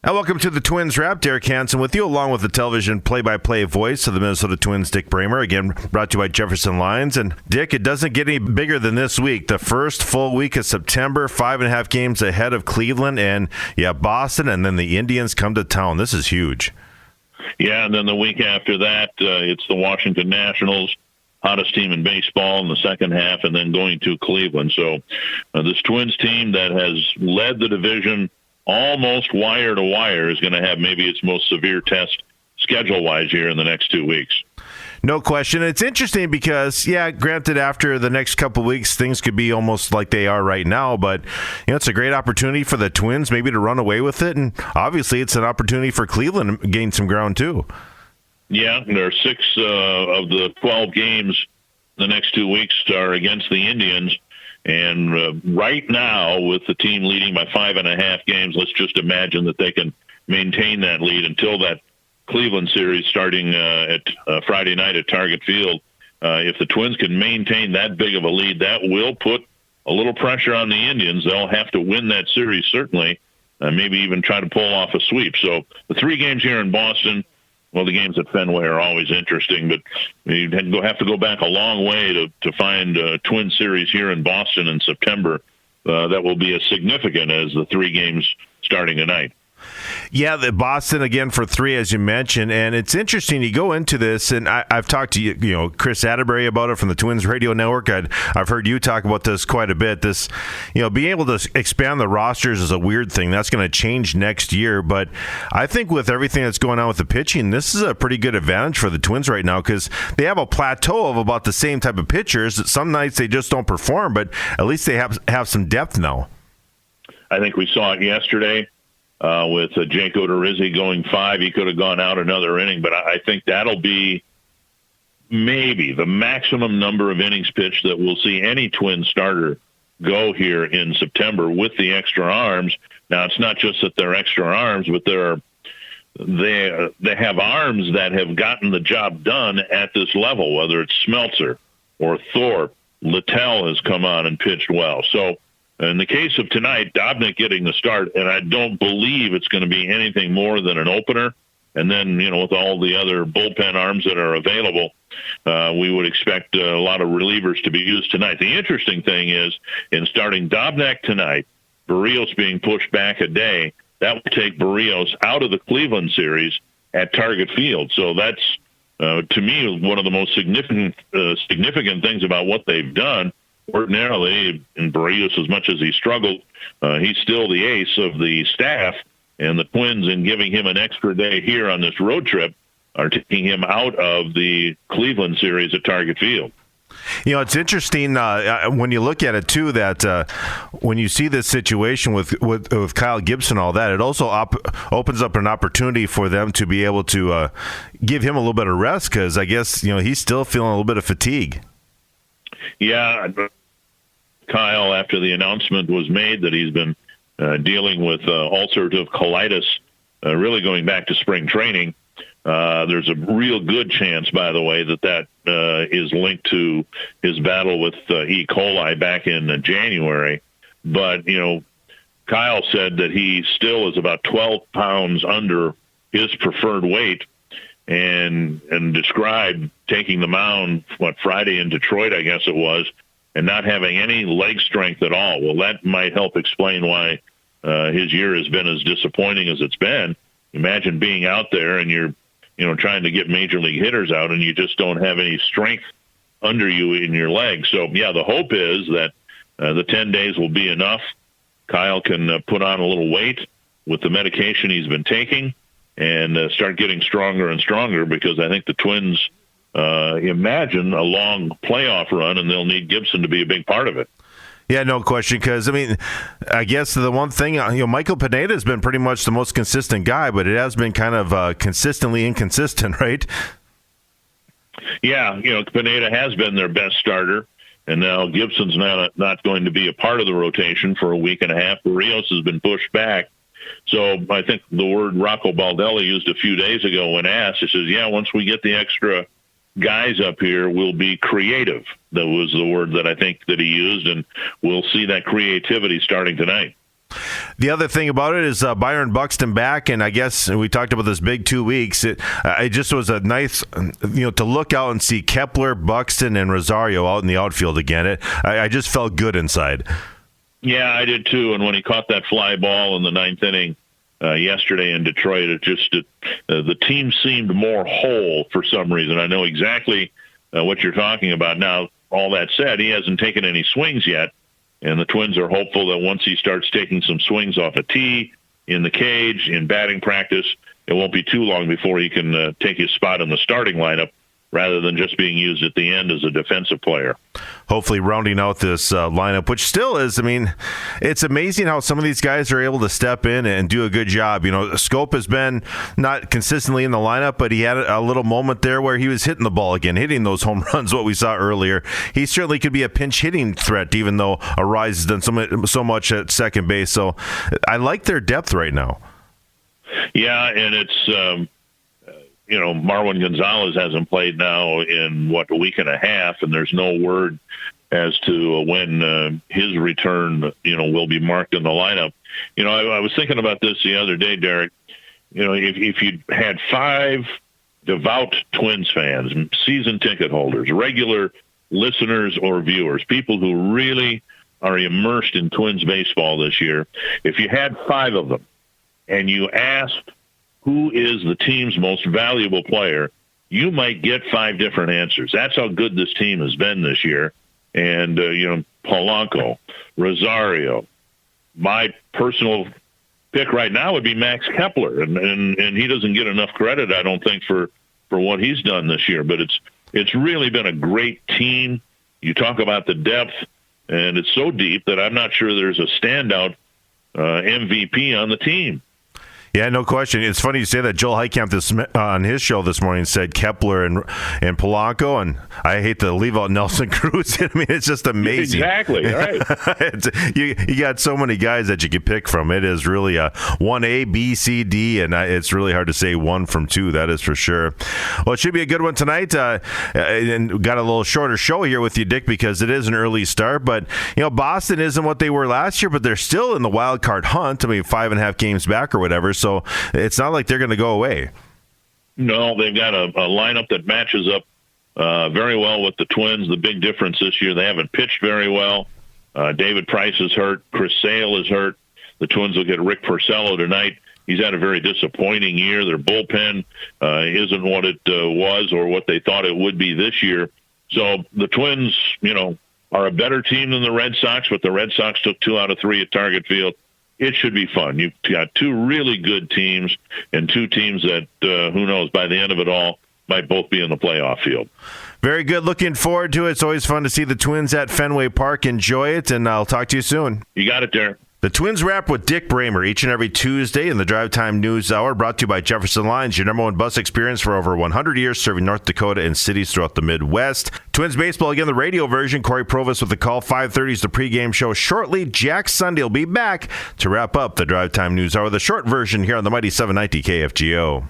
And welcome to the Twins Wrap. Derek Hansen with you, along with the television play-by-play voice of the Minnesota Twins, Dick Bremer. Again, brought to you by Jefferson Lines. And Dick, it doesn't get any bigger than this week. The first full week of September, 5.5 games ahead of Cleveland, and Boston, and then the Indians come to town. This is huge. Yeah, and then the week after that, it's the Washington Nationals, hottest team in baseball in the second half, and then going to Cleveland. So this Twins team that has led the division almost wire to wire is going to have maybe its most severe test schedule-wise here in the next 2 weeks. No question. It's interesting because, granted, after the next couple of weeks, things could be almost like they are right now, but it's a great opportunity for the Twins maybe to run away with it, and obviously it's an opportunity for Cleveland to gain some ground too. Yeah, there are 6 of the 12 games the next 2 weeks are against the Indians. And right now, with the team leading by 5.5 games, let's just imagine that they can maintain that lead until that Cleveland series starting at Friday night at Target Field. If the Twins can maintain that big of a lead, that will put a little pressure on the Indians. They'll have to win that series, certainly, maybe even try to pull off a sweep. So the 3 games here in Boston, well, the games at Fenway are always interesting, but you have to go back a long way to find a Twin series here in Boston in September that will be as significant as the 3 games starting tonight. Yeah, the Boston again for 3, as you mentioned, and it's interesting. You go into this, and I've talked to Chris Atterbury about it from the Twins Radio Network. I've heard you talk about this quite a bit. This, being able to expand the rosters is a weird thing. That's going to change next year, but I think with everything that's going on with the pitching, this is a pretty good advantage for the Twins right now because they have a plateau of about the same type of pitchers. Some nights they just don't perform, but at least they have some depth now. I think we saw it yesterday. With Jake Odorizzi going 5, he could have gone out another inning, but I think that'll be maybe the maximum number of innings pitched that we'll see any Twin starter go here in September with the extra arms. Now, it's not just that they're extra arms, but they have arms that have gotten the job done at this level, whether it's Smeltzer or Thorpe. Littell has come on and pitched well. So, in the case of tonight, Dobnik getting the start, and I don't believe it's going to be anything more than an opener. And then, with all the other bullpen arms that are available, we would expect a lot of relievers to be used tonight. The interesting thing is, in starting Dobnik tonight, Berríos being pushed back a day, that will take Berríos out of the Cleveland series at Target Field. So that's, to me, one of the most significant things about what they've done. Ordinarily, in Berríos, as much as he struggled, he's still the ace of the staff, and the Twins, in giving him an extra day here on this road trip, are taking him out of the Cleveland series at Target Field. It's interesting when you look at it, too, that when you see this situation with Kyle Gibson and all that, it also opens up an opportunity for them to be able to give him a little bit of rest because I guess, he's still feeling a little bit of fatigue. Yeah, Kyle, after the announcement was made that he's been dealing with ulcerative colitis, really going back to spring training, there's a real good chance, by the way, that is linked to his battle with E. coli back in January. But, Kyle said that he still is about 12 pounds under his preferred weight, and described taking the mound, Friday in Detroit, I guess it was, and not having any leg strength at all. Well, that might help explain why his year has been as disappointing as it's been. Imagine being out there and you're, trying to get major league hitters out and you just don't have any strength under you in your legs. So, the hope is that the 10 days will be enough. Kyle can put on a little weight with the medication he's been taking and start getting stronger and stronger, because I think the Twins imagine a long playoff run, and they'll need Gibson to be a big part of it. Yeah, no question, because, I guess the one thing, Michael Pineda has been pretty much the most consistent guy, but it has been kind of consistently inconsistent, right? Yeah, Pineda has been their best starter, and now Gibson's not going to be a part of the rotation for a week and a half. Berríos has been pushed back. So I think the word Rocco Baldelli used a few days ago when asked, he says, once we get the extra guys up here, we'll be creative. That was the word that I think that he used, and we'll see that creativity starting tonight. The other thing about it is Byron Buxton back, and I guess we talked about this big 2 weeks. It just was a nice, to look out and see Kepler, Buxton, and Rosario out in the outfield again. I just felt good inside. Yeah, I did too. And when he caught that fly ball in the ninth inning yesterday in Detroit, the team seemed more whole for some reason. I know exactly what you're talking about. Now, all that said, he hasn't taken any swings yet. And the Twins are hopeful that once he starts taking some swings off a tee, in the cage, in batting practice, it won't be too long before he can take his spot in the starting lineup rather than just being used at the end as a defensive player. Hopefully rounding out this lineup, which still is, it's amazing how some of these guys are able to step in and do a good job. Scope has been not consistently in the lineup, but he had a little moment there where he was hitting the ball again, hitting those home runs, what we saw earlier. He certainly could be a pinch hitting threat, even though Arise has done so much at second base. So I like their depth right now. Yeah, and it's... Marwin Gonzalez hasn't played now in, a week and a half, and there's no word as to when his return, will be marked in the lineup. I was thinking about this the other day, Derek. If you had 5 devout Twins fans, season ticket holders, regular listeners or viewers, people who really are immersed in Twins baseball this year, if you had 5 of them and you asked who is the team's most valuable player, you might get 5 different answers. That's how good this team has been this year. And, Polanco, Rosario. My personal pick right now would be Max Kepler. And he doesn't get enough credit, I don't think, for what he's done this year. But it's really been a great team. You talk about the depth, and it's so deep that I'm not sure there's a standout MVP on the team. Yeah, no question. It's funny you say that. Joel Heitkamp on his show this morning said Kepler and Polanco, and I hate to leave out Nelson Cruz. It's just amazing. Exactly, right. you got so many guys that you can pick from. It is really a 1A, B, C, D, and it's really hard to say 1 from 2, that is for sure. Well, it should be a good one tonight, and we got a little shorter show here with you, Dick, because it is an early start, but, Boston isn't what they were last year, but they're still in the wild card hunt. 5.5 games back or whatever, so it's not like they're going to go away. No, they've got a lineup that matches up very well with the Twins. The big difference this year, they haven't pitched very well. David Price is hurt. Chris Sale is hurt. The Twins will get Rick Porcello tonight. He's had a very disappointing year. Their bullpen isn't what it was or what they thought it would be this year. So the Twins, are a better team than the Red Sox, but the Red Sox took 2 out of 3 at Target Field. It should be fun. You've got 2 really good teams and 2 teams that, who knows, by the end of it all, might both be in the playoff field. Very good. Looking forward to it. It's always fun to see the Twins at Fenway Park. Enjoy it, and I'll talk to you soon. You got it, Darren. The Twins Wrap with Dick Bremer each and every Tuesday in the Drive Time News Hour, brought to you by Jefferson Lines, your number 1 bus experience for over 100 years, serving North Dakota and cities throughout the Midwest. Twins baseball, again, the radio version. Corey Provis with the call. 5:30 is the pregame show shortly. Jack Sunday will be back to wrap up the Drive Time News Hour, the short version here on the mighty 790 KFGO.